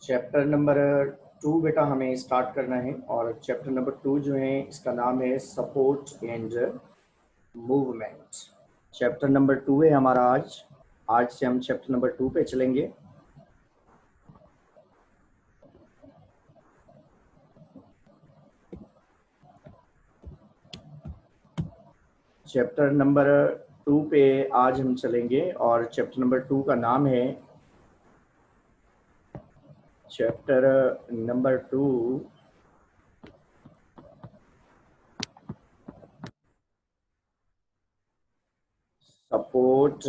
Chapter number 2 बेटा हमें start करना है। और चैप्टर नंबर 2 जो है इसका नाम है support and movement. Chapter number 2 है हमारा। आज से हम चैप्टर नंबर 2 पे चलेंगे। चैप्टर नंबर 2 पे आज हम चलेंगे और चैप्टर नंबर 2 का नाम है chapter number 2 support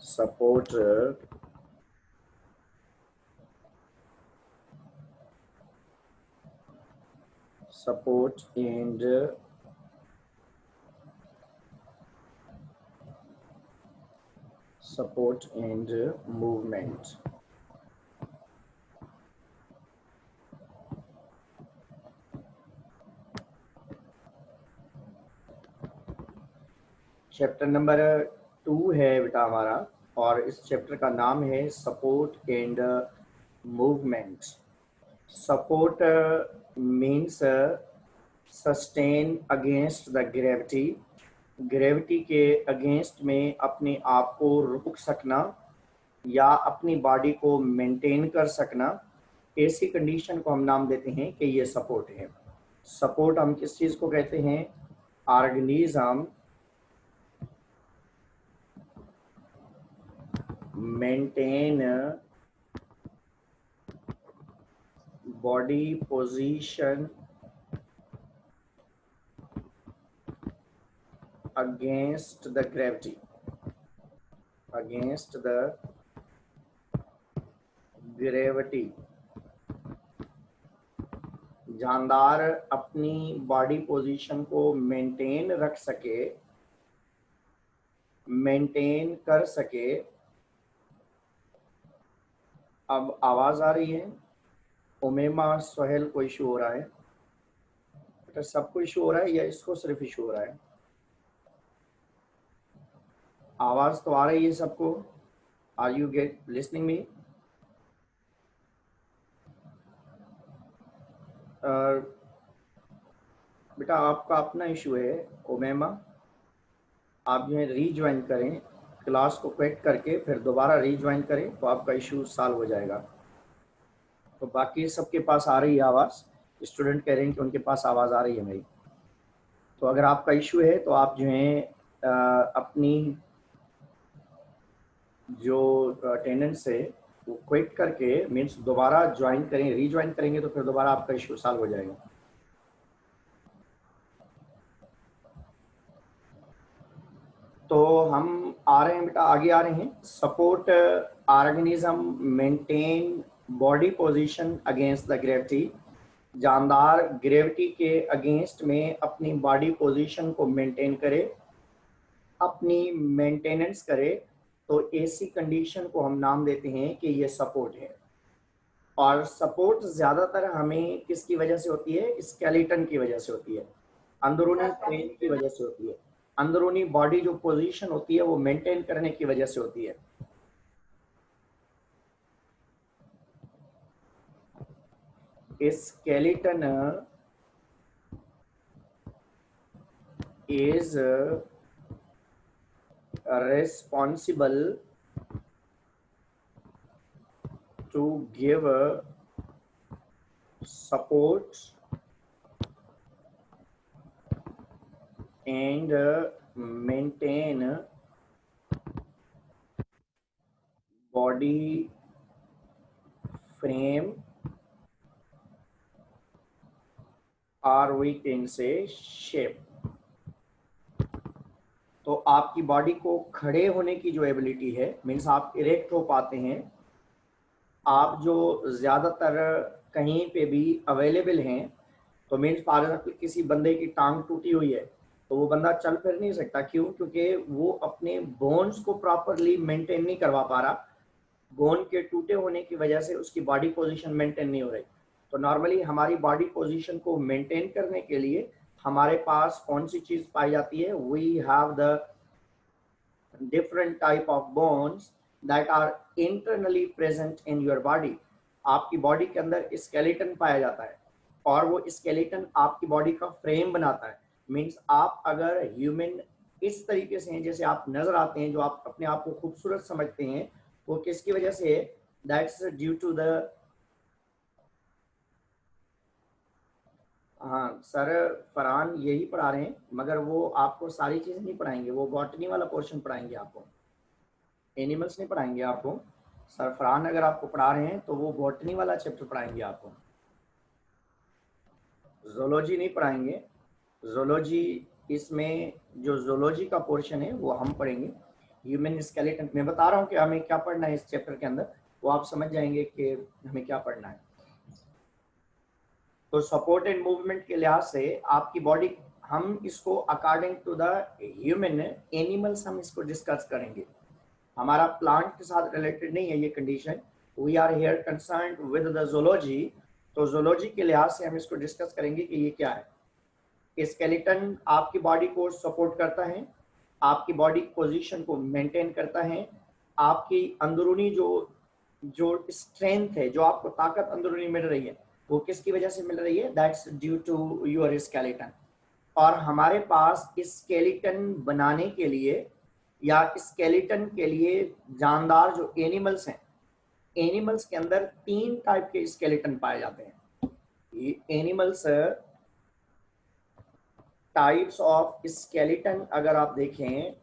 support support and movement. Chapter number 2 है बेटा हमारा और इस चैप्टर का नाम है support and movement. Support means sustain against the gravity. Gravity के अगेंस्ट में अपने आप को रोक सकना या अपनी बॉडी को मेंटेन कर सकना, ऐसी कंडीशन को हम नाम देते हैं कि ये सपोर्ट है। सपोर्ट हम किस चीज़ को कहते हैं? Organism maintain body position against the gravity, जानदार अपनी बॉडी पोजीशन को मेंटेन कर सके। अब आवाज आ रही है? उमेमा, सोहेल को इशू हो रहा है? बेटा सबको इशू हो रहा है या इसको सिर्फ इशू हो रहा है? आवाज तो आ रही है सबको। Are you get listening me? बेटा आपका अपना इशू है उमेमा। आप जो है रीज्वाइन करें, क्लास को क्विट करके फिर दोबारा रीज्वाइन करें तो आपका इशू सॉल्व हो जाएगा। तो बाकी सबके पास आ रही है आवाज़। स्टूडेंट कह रहे हैं कि उनके पास आवाज़ आ रही है मेरी। तो अगर आपका इशू है तो आप जो है अपनी जो अटेंडेंस है वो क्विट करके मीन्स दोबारा ज्वाइन करें। रीज्वाइन करेंगे तो फिर दोबारा आपका इशू सॉल्व हो जाएगा। तो हम आ रहे हैं बेटा, आगे आ रहे हैं। Support organism maintain body position against the gravity. जानदार ग्रेविटी के अगेंस्ट में अपनी बॉडी पोजीशन को मेंटेन करे, अपनी मेंटेनेंस करे, तो ऐसी कंडीशन को हम नाम देते हैं कि ये सपोर्ट है। और सपोर्ट ज़्यादातर हमें किसकी वजह से होती है? स्केलेटन की वजह से होती है, अंदरूनी फ्रेम की वजह से होती है। अंदरूनी बॉडी जो पोजीशन होती है वो मेंटेन करने की वजह से होती है। Skeleton is responsible to give support and maintain body frame, or we can say shape। तो आपकी बॉडी को खड़े होने की जो एबिलिटी है, मीन्स आप इरेक्ट हो पाते हैं, आप जो ज़्यादातर कहीं पे भी अवेलेबल हैं। तो मीन्स फॉर एग्जाम्पल किसी बंदे की टांग टूटी हुई है तो वो बंदा चल फिर नहीं सकता। क्यों? क्योंकि वो अपने बोन्स को प्रॉपरली मेंटेन नहीं करवा पा रहा। बोन के टूटे होने की वजह से उसकी बॉडी पोजीशन मेंटेन नहीं हो रही। तो नॉर्मली हमारी बॉडी पोजीशन को मेंटेन करने के लिए हमारे पास कौन सी चीज पाई जाती है? We have the different type of bones that are internally present in your body. आपकी बॉडी के अंदर स्केलेटन पाया जाता है और वो स्केलेटन आपकी बॉडी का फ्रेम बनाता है। मीन्स आप अगर ह्यूमन इस तरीके से हैं जैसे आप नजर आते हैं, जो आप अपने आप को खूबसूरत समझते हैं, वो किसकी वजह से? दैट्स ड्यू टू द, हाँ सर फरहान यही पढ़ा रहे हैं, मगर वो आपको सारी चीजें नहीं पढ़ाएंगे, वो बॉटनी वाला पोर्शन पढ़ाएंगे आपको, एनिमल्स नहीं पढ़ाएंगे आपको। सर फरहान अगर आपको पढ़ा रहे हैं तो वो बॉटनी वाला चैप्टर पढ़ाएंगे आपको, जोलॉजी नहीं पढ़ाएंगे। जोलॉजी, इसमें जो जोलॉजी का पोर्शन है वो हम पढ़ेंगे। ह्यूमन स्केलेटन मैं बता रहा हूँ कि हमें क्या पढ़ना है इस चैप्टर के अंदर, वो आप समझ जाएंगे कि हमें क्या पढ़ना है। तो सपोर्ट एंड मूवमेंट के लिहाज से आपकी बॉडी, हम इसको according to the human animals हम इसको डिस्कस करेंगे। हमारा प्लांट के साथ रिलेटेड नहीं है ये condition, we are here concern with the zoology. तो जोलॉजी के लिहाज से हम इसको डिस्कस करेंगे कि ये क्या है। स्केलेटन आपकी बॉडी को सपोर्ट करता है, आपकी बॉडी पोजीशन को मेंटेन करता है, आपकी अंदरूनी जो जो स्ट्रेंथ है, जो आपको ताकत अंदरूनी मिल रही है, वो किसकी वजह से मिल रही है? That's due to your skeleton. और हमारे पास स्केलेटन बनाने के लिए या स्केलेटन के लिए जानदार जो एनिमल्स हैं, एनिमल्स के अंदर 3 टाइप के स्केलेटन पाए जाते हैं। ये एनिमल्स टाइप्स ऑफ स्केलेटन अगर आप देखें,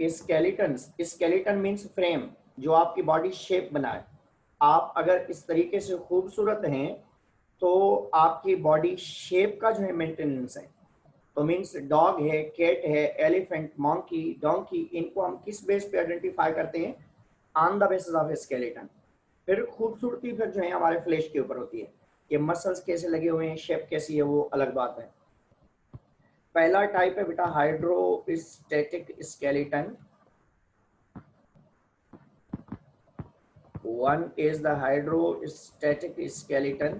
स्केलेटन मीन्स फ्रेम, जो आपकी बॉडी शेप बनाए। आप अगर इस तरीके से खूबसूरत हैं तो आपकी बॉडी शेप का जो है मेंटेनेंस है। तो मीन्स डॉग है, कैट है, एलिफेंट, मंकी, डोंकी, इनको हम किस बेस पे आइडेंटिफाई करते हैं? On the basis of skeleton. फिर खूबसूरती फिर जो है हमारे फ्लैश के ऊपर होती है कि मसल्स कैसे लगे हुए हैं, शेप कैसी है, वो अलग बात है। पहला टाइप है बेटा hydrostatic skeleton. One is the hydrostatic skeleton.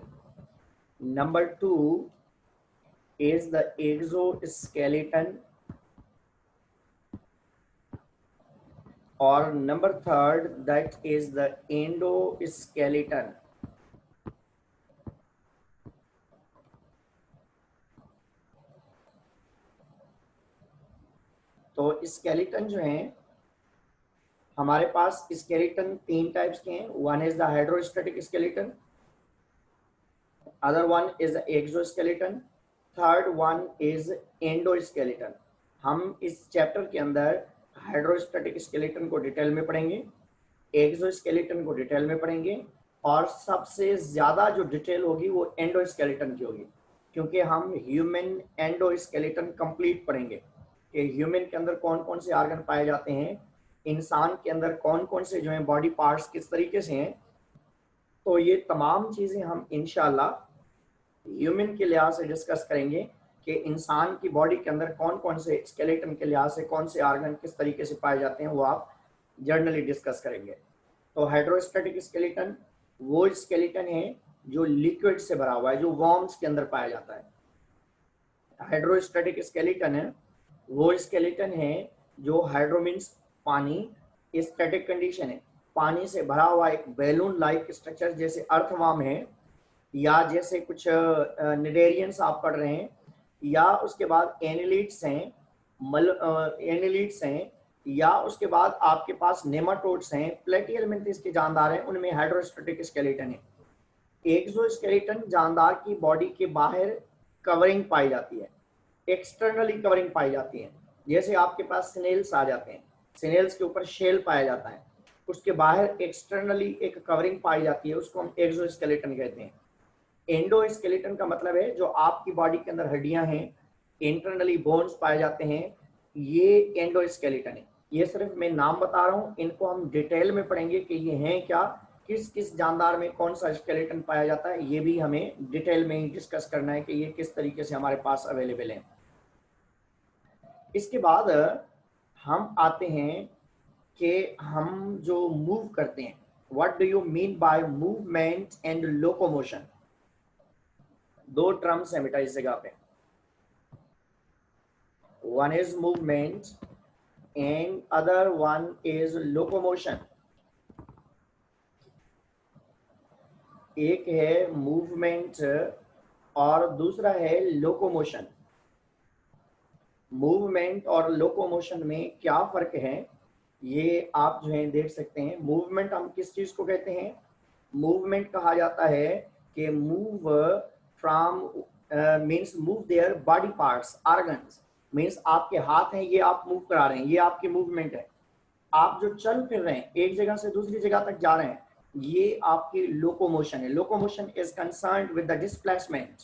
Number 2 is the exoskeleton. Or number 3 that is the endoskeleton. तो स्केलेटन जो है हमारे पास, स्केलेटन 3 टाइप्स के हैं। One is the hydrostatic skeleton, other one is the exoskeleton, third one is endoskeleton. हम इस chapter के अंदर हाइड्रोस्टैटिक स्केलेटन को डिटेल में पढ़ेंगे, एक्सोस्केलेटन को डिटेल में पढ़ेंगे, और सबसे ज्यादा जो डिटेल होगी वो एंडोस्केलेटन की होगी, क्योंकि हम ह्यूमन एंडोस्केलेटन कंप्लीट पढ़ेंगे कि ह्यूमन के अंदर कौन कौन से ऑर्गन पाए जाते हैं, इंसान के अंदर कौन कौन से जो है बॉडी पार्ट्स किस तरीके से हैं। तो ये तमाम चीजें हम इंशाल्लाह ह्यूमन के लिहाज से डिस्कस करेंगे कि इंसान की बॉडी के अंदर कौन कौन से स्केलेटन के लिहाज से कौन से ऑर्गन किस तरीके से पाए जाते हैं, वो आप जर्नली डिस्कस करेंगे। तो हाइड्रोस्टैटिक स्केलेटन वो स्केलेटन है जो लिक्विड से भरा हुआ है, जो वॉर्म्स के अंदर पाया जाता है। हाइड्रोस्टैटिक स्केलेटन है वो स्केलेटन है जो हाइड्रो मीन्स पानी, स्टैटिक कंडीशन है, पानी से भरा हुआ एक बैलून लाइक स्ट्रक्चर, जैसे अर्थवर्म है या जैसे कुछ निडेरियंस आप पढ़ रहे हैं, या उसके बाद एनिलिड्स हैं, एनिलिड्स हैं, या उसके बाद आपके पास नेमाटोड्स हैं, प्लेटिहेल्मिन्थस के जानदार हैं, उनमें हाइड्रोस्टैटिक स्केलेटन है। एक्सोस्केलेटन जानदार की बॉडी के बाहर कवरिंग पाई जाती है, एक्सटर्नली कवरिंग पाई जाती है। जैसे आपके पास स्नेल्स आ जाते हैं, स्नेल्स के ऊपर शेल पाया जाता है, उसके बाहर एक्सटर्नली एक कवरिंग पाई जाती है, उसको हम एक्सोस्केलेटन कहते हैं। एंडोस्केलेटन का मतलब है जो आपकी बॉडी के अंदर हड्डियां हैं, इंटरनली बोन्स पाए जाते हैं, ये एंडोस्केलेटन है। ये सिर्फ मैं नाम बता रहा हूँ, इनको हम डिटेल में पढ़ेंगे कि ये हैं क्या, किस किस जानदार में कौन सा स्केलेटन पाया जाता है, ये भी हमें डिटेल में ही डिस्कस करना है कि ये किस तरीके से हमारे पास अवेलेबल है। इसके बाद हम आते हैं कि हम जो मूव करते हैं, what do you mean by movement and locomotion? दो टर्म्स हैं बेटा इस जगह पे, one is movement and other one is locomotion. एक है मूवमेंट और दूसरा है लोकोमोशन। मूवमेंट और लोकोमोशन में क्या फर्क है ये आप जो है देख सकते हैं। मूवमेंट हम किस चीज को कहते हैं? मूवमेंट कहा जाता है कि move from means move their body parts organs, means आपके हाथ हैं ये आप मूव करा रहे हैं, ये आपकी मूवमेंट है। आप जो चल फिर रहे हैं एक जगह से दूसरी जगह तक जा रहे हैं ये आपकी लोकोमोशन है। Locomotion is concerned with the displacement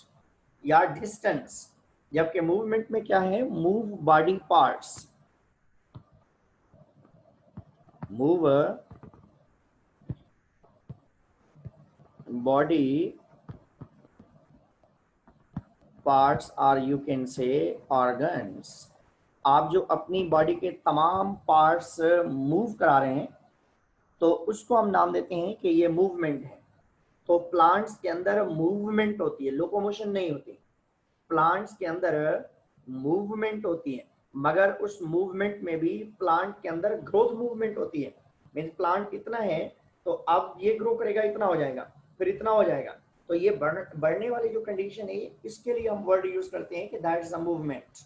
या डिस्टेंस, जबकि मूवमेंट में क्या है? Move body parts, move body parts और यू कैन से ऑर्गन्स। आप जो अपनी बॉडी के तमाम पार्ट्स मूव करा रहे हैं तो उसको हम नाम देते हैं कि ये मूवमेंट है। तो प्लांट्स के अंदर मूवमेंट होती है, लोकोमोशन नहीं होती। प्लांट्स के अंदर मूवमेंट होती है, मगर उस मूवमेंट में भी प्लांट के अंदर ग्रोथ मूवमेंट होती है। मीन्स प्लांट इतना है तो अब ये ग्रो करेगा, इतना हो जाएगा, फिर इतना हो जाएगा। तो ये बढ़ने वाली जो कंडीशन है इसके लिए हम वर्ड यूज करते हैं कि that is a movement.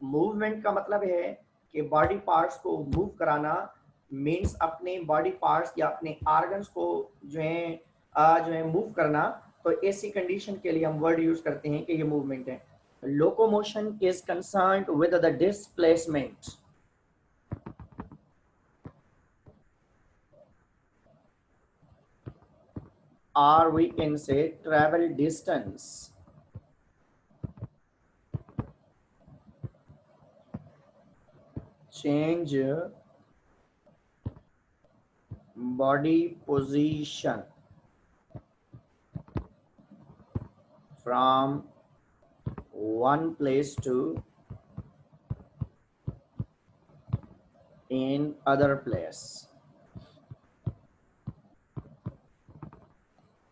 Movement का मतलब है कि बॉडी पार्ट्स को मूव कराना, मीन्स अपने बॉडी पार्ट्स या अपने ऑर्गन्स को जो है मूव करना। तो ऐसी कंडीशन के लिए हम वर्ड यूज करते हैं कि ये मूवमेंट है। Locomotion is concerned with the displacement, or we can say travel distance. Change body position from one place to in other place.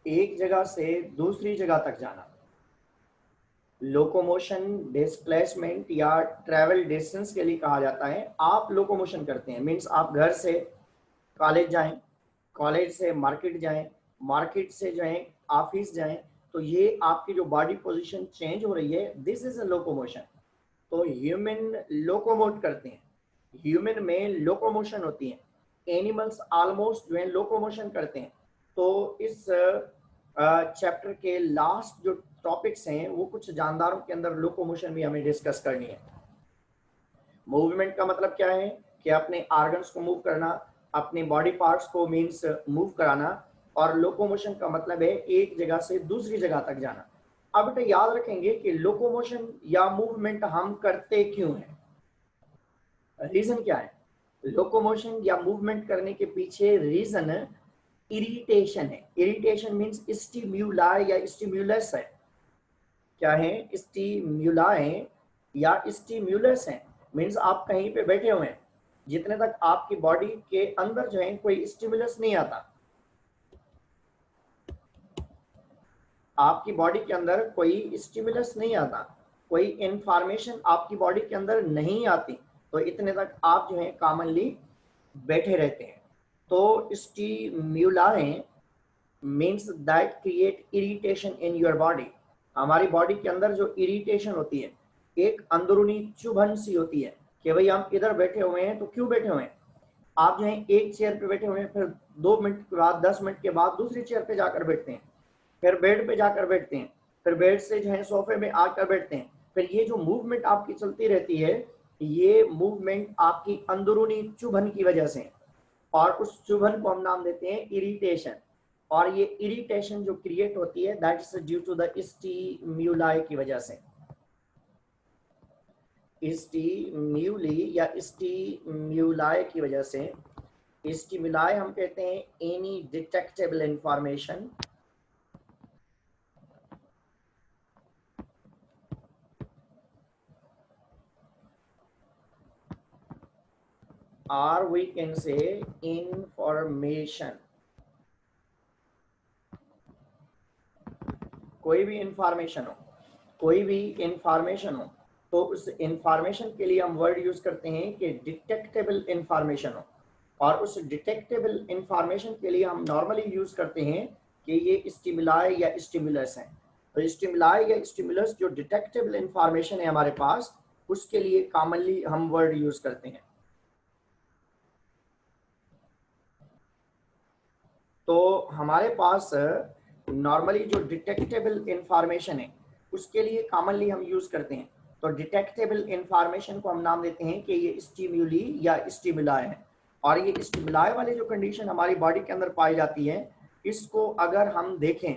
एक जगह से दूसरी जगह तक जाना। लोकोमोशन डिस्प्लेसमेंट या ट्रैवल डिस्टेंस के लिए कहा जाता है। आप लोकोमोशन करते हैं मीन्स आप घर से कॉलेज जाएं, कॉलेज से मार्केट जाएं, मार्केट से जो है ऑफिस जाएं, तो ये आपकी जो बॉडी पोजीशन चेंज हो रही है, दिस इज अ लोकोमोशन। तो ह्यूमन लोकोमोट करते हैं, ह्यूमन में लोकोमोशन होती है। एनिमल्स ऑलमोस्ट जो है लोकोमोशन करते हैं। तो इस चैप्टर के लास्ट जो टॉपिक्स हैं वो कुछ जानदारों के अंदर लोकोमोशन भी हमें डिस्कस करनी है। मूवमेंट का मतलब क्या है कि अपने ऑर्गन्स को मूव करना, अपने बॉडी पार्ट्स को मीन्स मूव कराना, और लोकोमोशन का मतलब है एक जगह से दूसरी जगह तक जाना। अब बेटा याद रखेंगे कि लोकोमोशन या मूवमेंट हम करते क्यों हैं, रीजन क्या है? लोकोमोशन या मूवमेंट करने के पीछे रीजन इरिटेशन है। इरिटेशन मीन्स स्टिम्युलाई या स्टिम्युलस है। क्या है? स्टिम्युलाई या स्टिम्युलस है। मीन्स आप कहीं पे बैठे हुए हैं, जितने तक आपकी बॉडी के अंदर जो है कोई स्टिमुलस नहीं आता, आपकी बॉडी के अंदर कोई स्टिमुलस नहीं आता, कोई इंफॉर्मेशन आपकी बॉडी के अंदर नहीं आती, तो इतने तक आप जो है कॉमनली बैठे रहते हैं। तो stimuli means that create irritation in your body. हमारी बॉडी के अंदर जो इरिटेशन होती है, एक अंदरूनी चुभन सी होती है कि भाई हम इधर बैठे हुए हैं तो क्यों बैठे हुए हैं। आप जो है एक चेयर पे बैठे हुए हैं, फिर 2 मिनट के बाद 10 मिनट के बाद दूसरी चेयर पे जाकर बैठते हैं, फिर बेड पे जाकर बैठते हैं, फिर बेड से जो है सोफे में आकर बैठते हैं। फिर ये जो मूवमेंट आपकी चलती रहती है, ये मूवमेंट आपकी अंदरूनी चुभन की वजह से, और उस चुभन को हम नाम देते हैं इरिटेशन। और ये इरिटेशन जो क्रिएट होती है that is due to the stimuli की वजह से। स्टिम्युली या स्टिम्युलाई की वजह से, स्टिम्युलाई हम कहते हैं any detectable information or we can say information कोई भी इंफॉर्मेशन हो, कोई भी इंफॉर्मेशन हो, तो उस इंफॉर्मेशन के लिए हम वर्ड यूज करते हैं कि डिटेक्टेबल इंफॉर्मेशन हो, और उस डिटेक्टेबल इंफॉर्मेशन के लिए हम नॉर्मली यूज करते हैं कि ये स्टिमुलाई या स्टिमुलस है। तो स्टिमुलाई या स्टिमुलस जो डिटेक्टेबल इंफॉर्मेशन है हमारे पास, उसके लिए कॉमनली हम वर्ड यूज करते हैं। तो हमारे पास नॉर्मली जो डिटेक्टेबल इंफॉर्मेशन है उसके लिए कॉमनली हम यूज करते हैं। तो डिटेक्टेबल इंफॉर्मेशन को हम नाम देते हैं कि ये स्टिम्यूली या स्टिमुलाई है। और ये स्टिमुलाई वाली जो कंडीशन हमारी बॉडी के अंदर पाई जाती है, इसको अगर हम देखें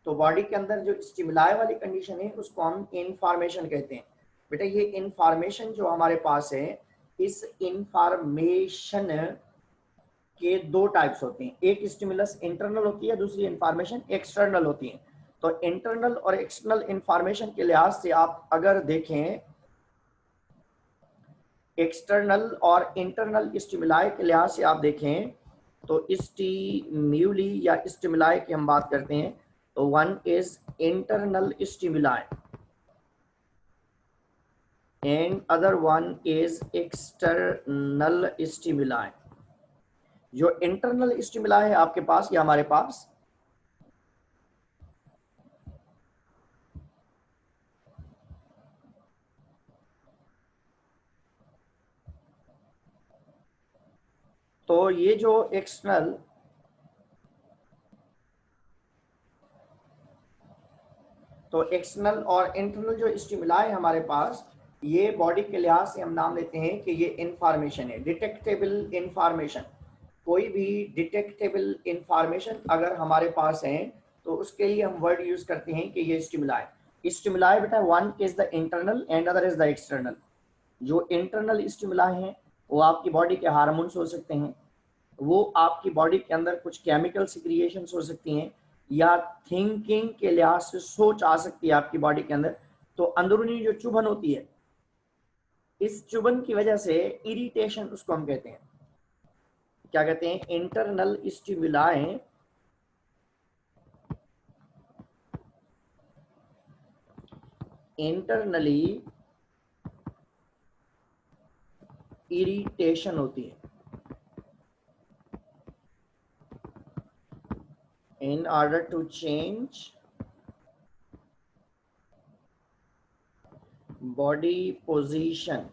तो बॉडी के अंदर जो स्टिमुलाई वाली कंडीशन है उसको हम इंफॉर्मेशन कहते हैं। बेटा ये इंफॉर्मेशन जो हमारे पास है, इस इंफॉर्मेशन के दो टाइप्स होते हैं, एक स्टिमुलस इंटरनल होती है, दूसरी इंफॉर्मेशन एक्सटर्नल होती है। तो इंटरनल और एक्सटर्नल इंफॉर्मेशन के लिहाज से आप अगर देखें, एक्सटर्नल और इंटरनल स्टिमुलाई के लिहाज से आप देखें तो स्टिम्यूली या स्टिमुलाई की हम बात करते हैं, तो one is internal stimuli and other one is external stimuli. जो इंटरनल स्टिमुलाई है आपके पास या हमारे पास, तो ये जो एक्सटर्नल और इंटरनल जो स्टिमुलाई है हमारे पास, ये बॉडी के लिहाज से हम नाम लेते हैं कि ये इंफॉर्मेशन है, डिटेक्टेबल इंफॉर्मेशन। कोई भी डिटेक्टेबल इंफॉर्मेशन अगर हमारे पास है तो उसके लिए हम वर्ड यूज करते हैं कि ये स्टिमुलाई बेटा one is the internal and other is the external. जो इंटरनल स्टिमुलाई हैं वो आपकी बॉडी के हार्मोन्स हो सकते हैं, वो आपकी बॉडी के अंदर कुछ केमिकल सिक्रिएशंस हो सकती हैं, या थिंकिंग के लिहाज से सोच आ सकती है आपकी बॉडी के अंदर। तो अंदरूनी जो चुभन होती है, इस चुभन की वजह से इरिटेशन उसको हम कहते हैं, क्या कहते हैं, इंटरनल स्टिमुलाई इंटरनली इरिटेशन होती है। In order to change body position,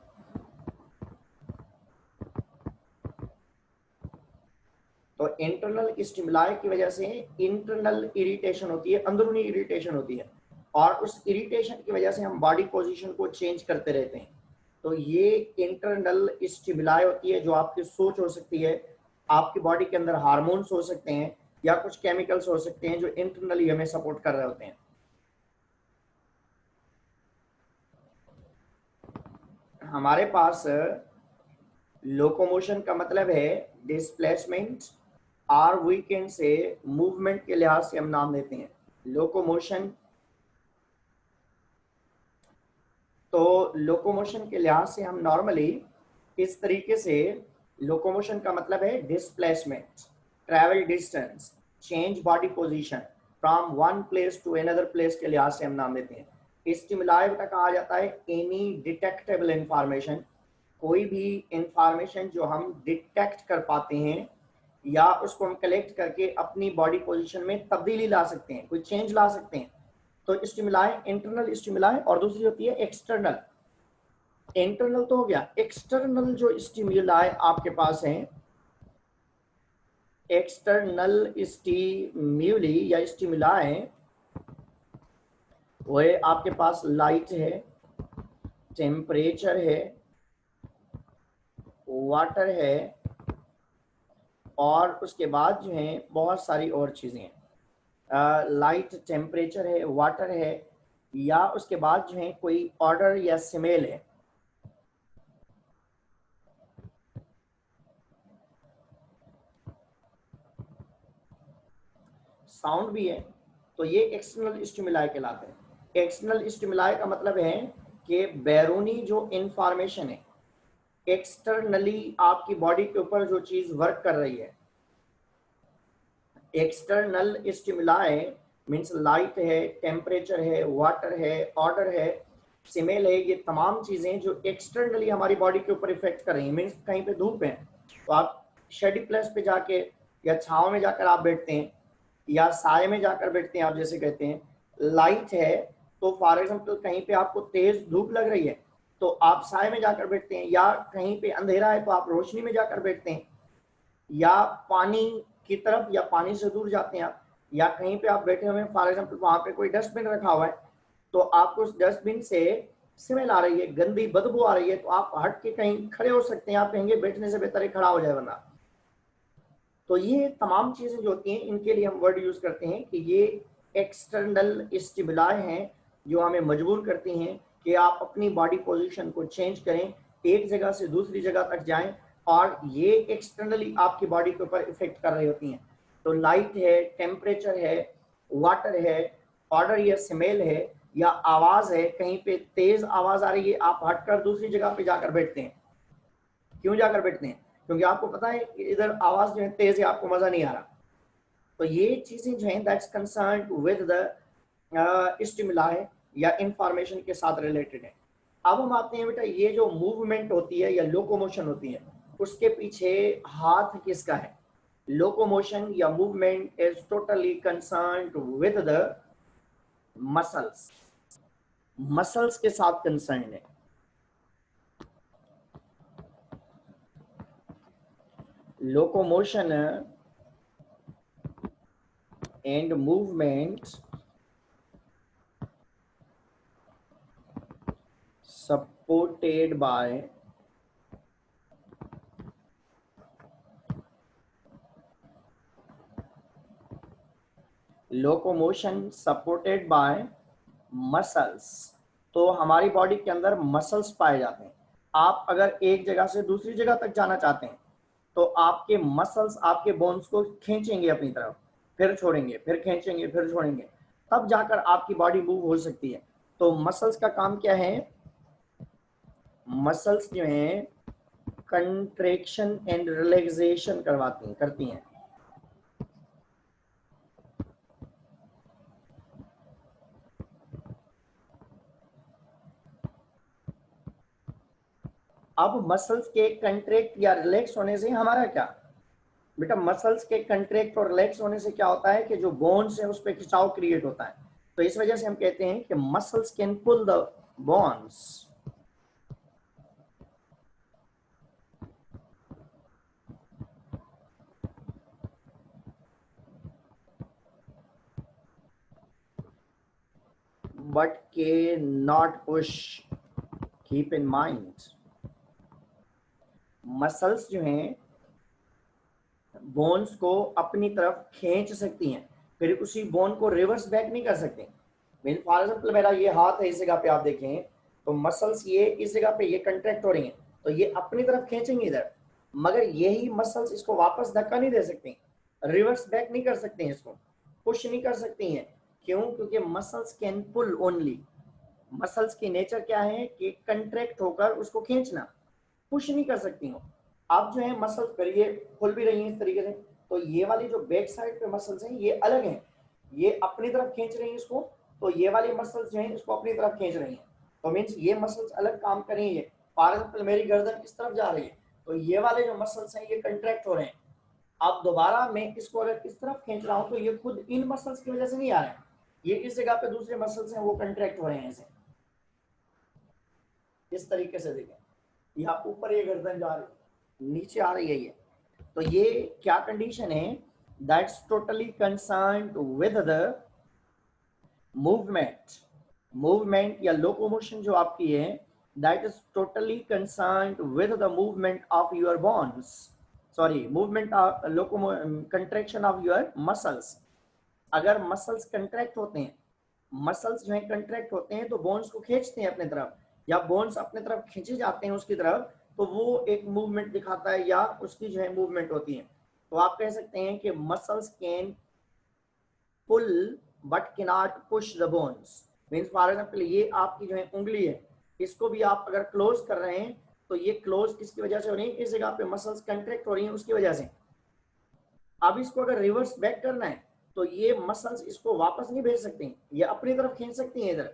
तो इंटरनल स्टिमुलाई की वजह से इंटरनल इरिटेशन होती है, अंदरूनी इरिटेशन होती है, और उस इरिटेशन की वजह से हम बॉडी पोजीशन को चेंज करते रहते हैं। तो ये इंटरनल स्टिमुलाई होती है, जो आपकी सोच हो सकती है, आपकी बॉडी के अंदर हार्मोन्स हो सकते हैं, या कुछ केमिकल्स हो सकते हैं जो इंटरनली हमें सपोर्ट कर रहे होते हैं। हमारे पास लोकोमोशन का मतलब है डिस्प्लेसमेंट, और वीकेंड से मूवमेंट के लिहाज से हम नाम देते हैं लोकोमोशन। तो लोकोमोशन के लिहाज से हम नॉर्मली इस तरीके से, लोकोमोशन का मतलब है displacement, travel distance, change body position from one place to another place के लिहाज से हम नाम देते हैं। स्टिमुलाई का कहा जाता है एनी डिटेक्टेबल इंफॉर्मेशन, कोई भी इंफॉर्मेशन जो हम डिटेक्ट कर पाते हैं या उसको हम कलेक्ट करके अपनी बॉडी पोजीशन में तब्दीली ला सकते हैं, कोई चेंज ला सकते हैं। तो स्टिमुलाई इंटरनल स्टिमुलाई, और दूसरी होती है एक्सटर्नल। इंटरनल तो हो गया, एक्सटर्नल जो स्टिमुलाई आपके पास हैं, एक्सटर्नल स्टिम्यूली या स्टिमुलाई, वो आपके पास लाइट है, टेम्परेचर है, वाटर है, और उसके बाद जो है बहुत सारी और चीज़ें हैं। लाइट, टेम्परेचर है, वाटर है, या उसके बाद जो है कोई ऑर्डर या स्मेल है। साउंड भी है। तो ये एक्सटर्नल स्टिमुलाई कहलाते हैं। एक्सटर्नल स्टिमुलाई का मतलब है कि बैरूनी जो इंफॉर्मेशन है, एक्सटर्नली आपकी बॉडी के ऊपर जो चीज वर्क कर रही है, एक्सटर्नल स्टिमुलाई मीन्स लाइट है, टेम्परेचर है, वाटर है, ऑर्डर है, स्मेल है, ये तमाम चीजें जो एक्सटर्नली हमारी बॉडी के ऊपर इफेक्ट कर रही हैं। मीन्स कहीं पे धूप है तो आप शेडी प्लेस पे जाके या छांव में जाकर आप बैठते हैं या साए में जाकर बैठते हैं, आप जैसे कहते हैं। लाइट है तो फॉर एग्जाम्पल कहीं पे आपको तेज धूप लग रही है तो आप साए में जाकर बैठते हैं, या कहीं पे अंधेरा है तो आप रोशनी में जाकर बैठते हैं, या पानी की तरफ या पानी से दूर जाते हैं आप, या कहीं पे आप बैठे हुए हैं फॉर एग्जाम्पल वहां पे कोई डस्टबिन रखा हुआ है तो आपको उस डस्टबिन से स्मेल आ रही है, गंदी बदबू आ रही है, तो आप हट के कहीं खड़े हो सकते हैं, आप कहेंगे बैठने से बेहतर है खड़ा हो जाए बंदा। तो ये तमाम चीजें जो होती हैं इनके लिए हम वर्ड यूज करते हैं कि ये एक्सटर्नल स्टिमुलाई हैं जो हमें मजबूर करती हैं कि आप अपनी बॉडी पोजीशन को चेंज करें, एक जगह से दूसरी जगह तक जाएं, और ये एक्सटर्नली आपकी बॉडी के ऊपर इफेक्ट कर रही होती हैं। तो लाइट है, टेम्परेचर है, वाटर है, ऑर्डर या स्मेल है, या आवाज है, कहीं पे तेज आवाज आ रही है, आप हटकर दूसरी जगह पे जाकर बैठते हैं। क्यों जाकर बैठते हैं? क्योंकि आपको पता है कि इधर आवाज जो है तेज है, आपको मजा नहीं आ रहा। तो ये चीजें जो हैं that's concerned with the stimuli या इंफॉर्मेशन के साथ रिलेटेड है। अब हम आते हैं बेटा, ये जो मूवमेंट होती है या लोकोमोशन होती है उसके पीछे हाथ किसका है? लोकोमोशन या movement is totally concerned with the muscles, muscles के साथ कंसर्न है। Locomotion and movement supported by locomotion supported by muscles. तो हमारी बॉडी के अंदर मसल्स पाए जाते हैं। आप अगर एक जगह से दूसरी जगह तक जाना चाहते हैं तो आपके मसल्स आपके बोन्स को खींचेंगे अपनी तरफ, फिर छोड़ेंगे, फिर खींचेंगे, फिर छोड़ेंगे, तब जाकर आपकी बॉडी मूव हो सकती है। तो मसल्स का काम क्या है? मसल्स जो हैं कंट्रैक्शन एंड रिलैक्सेशन करती हैं। अब मसल्स के कंट्रैक्ट या रिलैक्स होने से हमारा क्या बेटा? मसल्स के कंट्रैक्ट और रिलैक्स होने से क्या होता है कि जो बोन्स है उस पर खिंचाव क्रिएट होता है। तो इस वजह से हम कहते हैं कि muscles can pull the bones. But can not push. Keep in mind, muscles जो हैं बोन्स को अपनी तरफ खींच सकती हैं, फिर उसी बोन को रिवर्स बैक नहीं कर सकते। मीन फॉर एग्जाम्पल मेरा ये हाथ है, इस जगह पे आप देखें तो मसल्स ये इस जगह पे ये कंट्रैक्ट हो रही हैं तो ये अपनी तरफ खींचेंगे इधर, मगर यही मसल्स इसको वापस धक्का नहीं दे सकती, रिवर्स बैक नहीं कर सकते हैं, इसको पुश नहीं कर सकती हैं। क्यों? क्योंकि muscles can pull only. Muscles की नेचर क्या है कि कंट्रैक्ट होकर उसको खींचना, पुश नहीं कर सकती हो। अब जो है मसल्स पर ये खुल भी रही हैं इस तरीके से, तो ये वाली जो बैक साइड पे मसल्स हैं ये अलग हैं, ये अपनी तरफ खींच रही हैं इसको, तो ये वाली मसल्स जो हैं इसको अपनी तरफ खींच रही हैं। तो मीन्स ये मसल्स अलग काम कर रही है। फॉर एग्जाम्पल मेरी गर्दन इस तरफ जा रही है तो ये वाले जो मसल्स हैं ये कंट्रैक्ट हो रहे हैं। अब दोबारा मैं इसको अगर इस तरफ खींच रहा हूँ तो ये खुद इन मसल्स की वजह से नहीं आ रहे हैं, ये इस जगह पे दूसरे मसल्स हैं वो कंट्रैक्ट हो रहे हैं ऐसे, इस तरीके से देखें, यहाँ ऊपर ये गर्दन जा रही है, नीचे आ रही है ये। तो ये क्या कंडीशन है? That's totally concerned with the movement. Movement या लोकोमोशन जो आपकी है that is totally concerned with the movement of your bones, sorry movement of contraction of your muscles. अगर मसल्स कंट्रैक्ट होते हैं, मसल्स जो है कंट्रैक्ट होते हैं तो बोन्स को खींचते हैं अपने तरफ, या बोन्स अपने तरफ खींचे जाते हैं उसकी तरफ, तो वो एक मूवमेंट दिखाता है या उसकी जो है मूवमेंट होती है। तो आप कह सकते हैं कि muscles can pull but can not push the bones. Means for example ये आपकी जो है उंगली है, इसको भी आप अगर क्लोज कर रहे हैं तो ये क्लोज किसकी वजह से हो रही है? इस जगह पे मसल्स कंट्रैक्ट हो रही हैं उसकी वजह से। अब इसको अगर रिवर्स बैक करना है तो ये मसल्स इसको वापस नहीं भेज सकती, ये अपनी तरफ खींच सकती हैं इधर,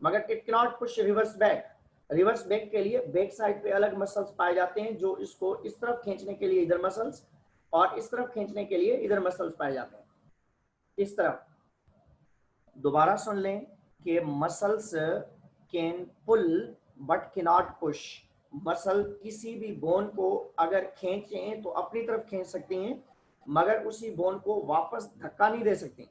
मगर it can not push reverse back. Reverse back के लिए बैक साइड पे अलग मसल्स पाए जाते हैं जो इसको इस तरफ खींचने के लिए इधर मसल्स, और इस तरफ खींचने के लिए इधर मसल्स पाए जाते हैं, इस तरफ। दोबारा सुन लें कि muscles can pull but can not push. Muscle किसी भी बोन को अगर खींचें तो अपनी तरफ खींच सकती हैं, मगर उसी बोन को वापस धक्का नहीं दे सकती।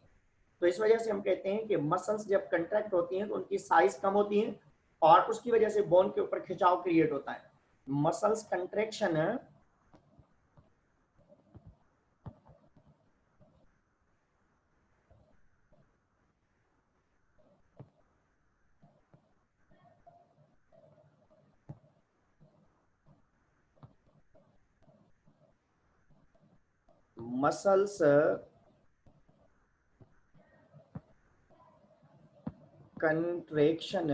तो इस वजह से हम कहते हैं कि मसल्स जब कंट्रैक्ट होती हैं तो उनकी साइज कम होती है और उसकी वजह से बोन के ऊपर खिंचाव क्रिएट होता है। Muscles contraction muscles contraction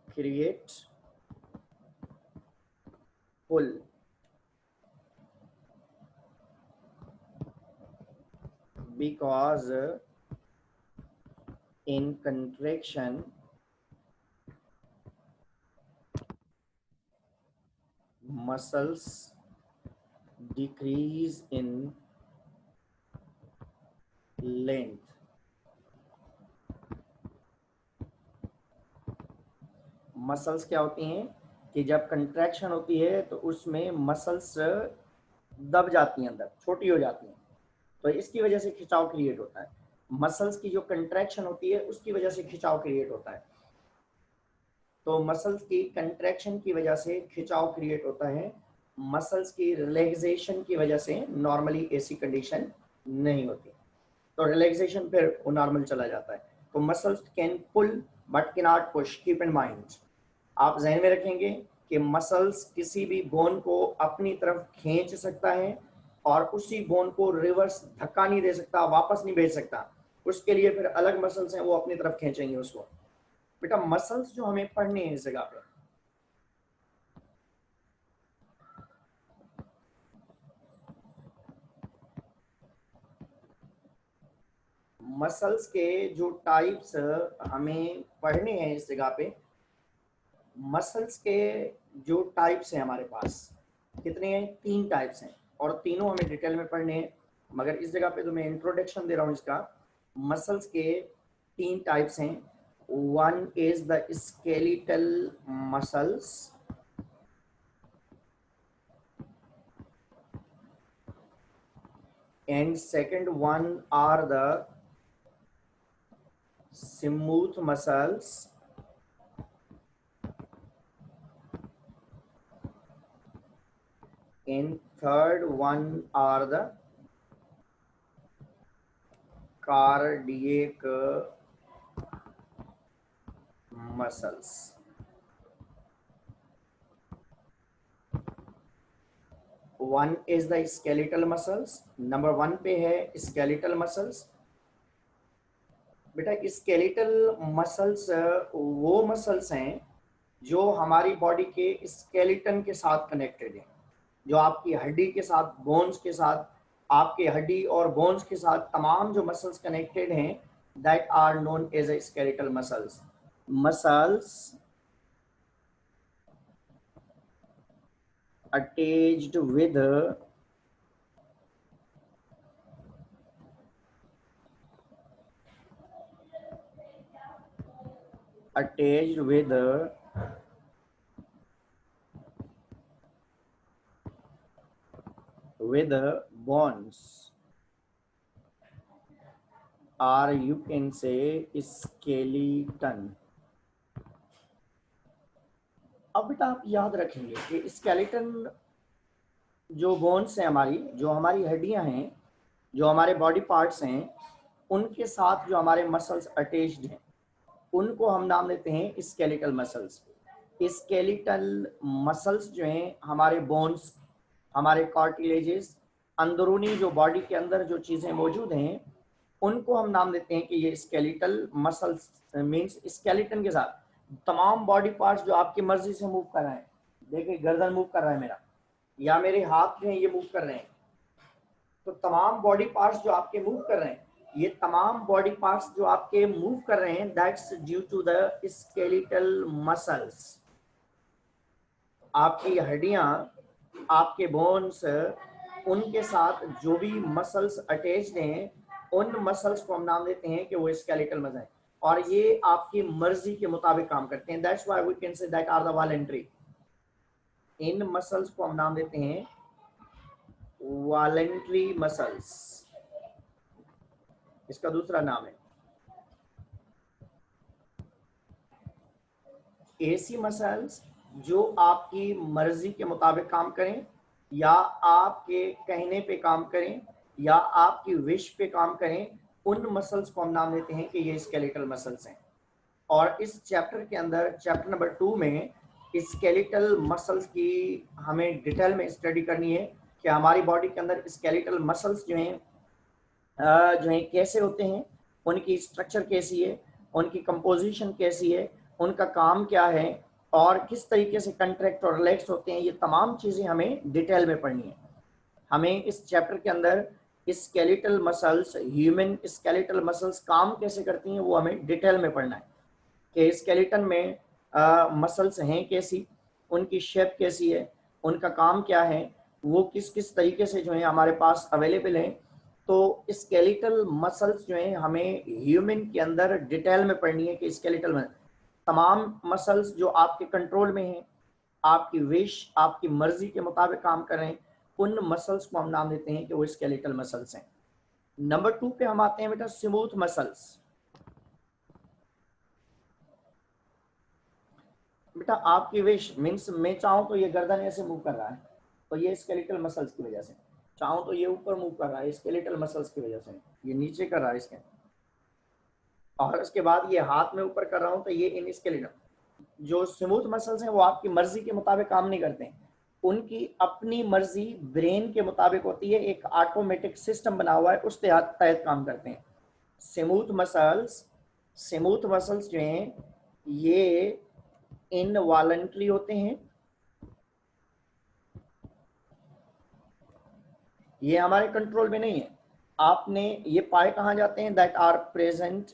create pull, because in contraction muscles decrease in length। Muscles क्या होती हैं कि जब कंट्रैक्शन होती है तो उसमें मसल्स दब जाती हैं, अंदर छोटी हो जाती हैं, तो इसकी वजह से खिंचाव क्रिएट होता है। मसल्स की जो कंट्रैक्शन होती है उसकी वजह से खिंचाव क्रिएट होता है। तो मसल्स की कंट्रैक्शन की वजह से खिंचाव क्रिएट होता है, मसल्स की रिलैक्सेशन की वजह से नॉर्मली ऐसी कंडीशन नहीं होती, तो रिलैक्सेशन फिर वो नॉर्मल चला जाता है। तो muscles can pull but can not push, keep in mind. आप जहन में रखेंगे कि मसल्स किसी भी बोन को अपनी तरफ खींच सकता है और उसी बोन को रिवर्स धक्का नहीं दे सकता, वापस नहीं भेज सकता। उसके लिए फिर अलग मसल्स हैं, वो अपनी तरफ खींचेंगे उसको। बेटा मसल्स जो हमें पढ़ने हैं इस जगह पे, मसल्स के जो टाइप्स हमें पढ़ने हैं इस जगह पे, मसल्स के जो टाइप्स हैं हमारे पास कितने हैं? 3 टाइप्स हैं और तीनों हमें डिटेल में पढ़ने हैं, मगर इस जगह पे तो मैं इंट्रोडक्शन दे रहा हूँ इसका। मसल्स के 3 टाइप्स हैं। One is the skeletal muscles, and second one are the smooth muscles, and third one are the cardiac muscles। One is the skeletal muscles, number 1 पे है स्केलेटल मसल्स। बेटा स्केलेटल मसल्स वो muscles हैं जो हमारी body के skeleton के साथ कनेक्टेड हैं, जो आपकी हड्डी के साथ, बोन्स के साथ, आपके हड्डी और बोन्स के साथ तमाम जो मसल्स कनेक्टेड हैं, that are known as a skeletal muscles. Muscles attached with attached with bones, or you can say skeleton। अब बेटा आप याद रखेंगे कि स्केलेटन जो बोन्स हैं हमारी, जो हमारी हड्डियां हैं, जो हमारे बॉडी पार्ट्स हैं, उनके साथ जो हमारे मसल्स अटैच्ड हैं उनको हम नाम देते हैं स्केलेटल मसल्स। स्केलेटल मसल्स जो हैं हमारे बोन्स, हमारे कार्टिलेजेस, अंदरूनी जो बॉडी के अंदर जो चीज़ें मौजूद हैं उनको हम नाम देते हैं कि ये स्केलेटल मसल्स। मीन्स स्केलेटन के साथ तमाम बॉडी पार्ट्स जो आपकी मर्जी से मूव कर रहे हैं। देखिए गर्दन मूव कर रहा है मेरा, या मेरे हाथ जो हैं ये मूव कर रहे हैं, तो तमाम बॉडी पार्ट्स जो आपके मूव कर रहे हैं, ये तमाम बॉडी पार्ट्स जो आपके मूव कर रहे हैं, that's due to the skeletal muscles. आपकी हड्डियां, आपके बोन्स, उनके साथ जो भी मसल्स अटैच्ड हैं, उन मसल्स को हम नाम देते हैं कि वो स्केलेटल मसल है, और ये आपकी मर्जी के मुताबिक काम करते हैं। That's why we can say that are the voluntary. इन मसल्स को हम नाम देते हैं वॉलंटरी मसल्स, इसका दूसरा नाम है। ऐसी मसल्स जो आपकी मर्जी के मुताबिक काम करें, या आपके कहने पे काम करें, या आपकी विश पे काम करें, उन मसल्स को हम नाम देते हैं कि ये स्केलेटल मसल्स हैं। और इस चैप्टर के अंदर, चैप्टर नंबर 2 में, स्केलेटल मसल्स की हमें डिटेल में स्टडी करनी है कि हमारी बॉडी के अंदर स्केलेटल मसल्स जो हैं कैसे होते हैं, उनकी स्ट्रक्चर कैसी है, उनकी कंपोजिशन कैसी है, उनका काम क्या है, और किस तरीके से कंट्रैक्ट और रिलैक्स होते हैं। ये तमाम चीज़ें हमें डिटेल में पढ़नी है। हमें इस चैप्टर के अंदर skeletal muscles, human skeletal muscles काम कैसे करती हैं, वो हमें डिटेल में पढ़ना है कि स्केलेटन में मसल्स हैं कैसी, उनकी शेप कैसी है, उनका काम क्या है, वो किस किस तरीके से जो है हमारे पास अवेलेबल हैं। तो स्केलेटल मसल्स जो हैं हमें ह्यूमन के अंदर डिटेल में पढ़नी है कि स्केलेटल तमाम मसल्स जो आपके कंट्रोल में हैं, आपकी विश, आपकी मर्जी के मुताबिक काम कर रहे हैं, उन मसल्स को हम नाम देते हैं कि वो स्केलेटल मसल्स हैं। नंबर 2 पे हम आते हैं बेटा स्मूथ मसल्स। बेटा आपकी विश मीन्स मैं चाहूं तो ये गर्दन ऐसे मूव कर रहा है, तो ये स्केलेटल मसल्स की वजह से। चाहूं तो ये ऊपर मूव कर रहा है, स्केलेटल मसल्स की वजह से। ये नीचे कर रहा है इसके, और उसके बाद ये हाथ में ऊपर कर रहा हूं तो ये इन स्केलेटल। जो स्मूथ मसल्स हैं वो आपकी मर्जी के मुताबिक काम नहीं करते हैं, उनकी अपनी मर्जी ब्रेन के मुताबिक होती है। एक ऑटोमेटिक सिस्टम बना हुआ है, उस तहत काम करते हैं। स्मूथ मसल्स जो हैं ये इनवॉलंटरी होते हैं, ये हमारे कंट्रोल में नहीं है। आपने ये पाए कहां जाते हैं, that are present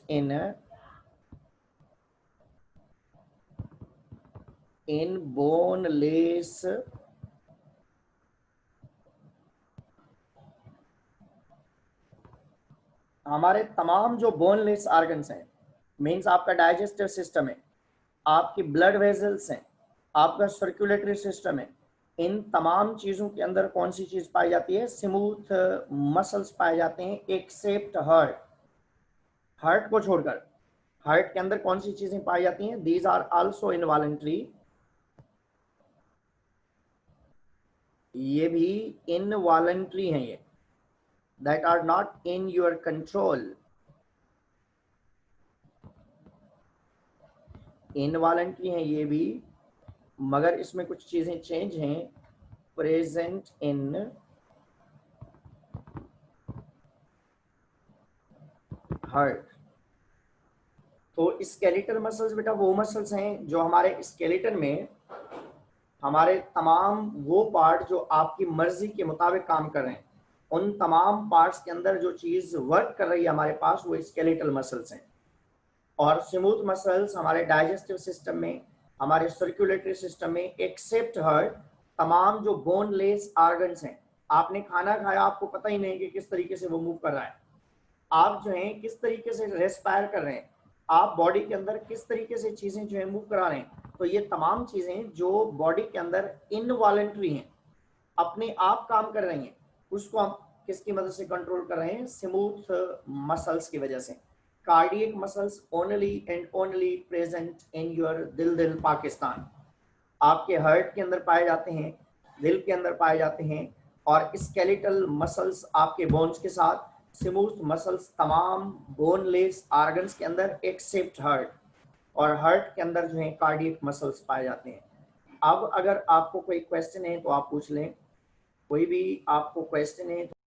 in boneless हमारे तमाम जो बोनलेस ऑर्गन्स हैं, मीन्स आपका डाइजेस्टिव सिस्टम है, आपकी ब्लड वेजल्स हैं, आपका सर्कुलेटरी सिस्टम है, इन तमाम चीज़ों के अंदर कौन सी चीज़ पाई जाती है, स्मूथ मसल्स पाए जाते हैं, एक्सेप्ट हार्ट। हार्ट को छोड़कर हार्ट के अंदर कौन सी चीज़ें पाई जाती हैं, दीज आर आल्सो इनवॉलंटरी, ये भी इनवॉलंटरी हैं, ये that are not in your control. Involuntary हैं ये भी, मगर इसमें कुछ चीजें चेंज हैं। Present in heart. तो स्केलेटल मसल्स बेटा वो मसल्स हैं जो हमारे स्केलेटन में हमारे तमाम वो पार्ट जो आपकी मर्जी के मुताबिक काम कर रहे हैं, उन तमाम पार्ट्स के अंदर जो चीज वर्क कर रही है हमारे पास, वो स्केलेटल मसल्स हैं। और स्मूथ मसल्स हमारे डाइजेस्टिव सिस्टम में, हमारे सर्कुलेटरी सिस्टम में, एक्सेप्ट हार्ट, तमाम जो बोनलेस ऑर्गन्स हैं। आपने खाना खाया, आपको पता ही नहीं कि किस तरीके से वो मूव कर रहा है, आप जो है किस तरीके से रेस्पायर कर रहे हैं, आप बॉडी के अंदर किस तरीके से चीजें जो है मूव करा रहे हैं। तो ये तमाम चीजें जो बॉडी के अंदर इनवॉलंटरी हैं, अपने आप काम कर रही हैं, उसको हम किसकी मदद से कंट्रोल कर रहे हैं, स्मूथ मसल्स की वजह से। Cardiac muscles only and only present in your दिल पाकिस्तान। आपके हार्ट के अंदर पाए जाते हैं, दिल के अंदर पाए जाते हैं, और स्केलेटल मसल्स आपके बोन्स के साथ, स्मूथ मसल्स तमाम बोनलेस ऑर्गन्स के अंदर एक्सेप्ट हार्ट, और हार्ट के अंदर जो है कार्डियक मसल्स पाए जाते हैं। अब अगर आपको कोई क्वेश्चन है तो आप पूछ लें, कोई भी आपको क्वेश्चन है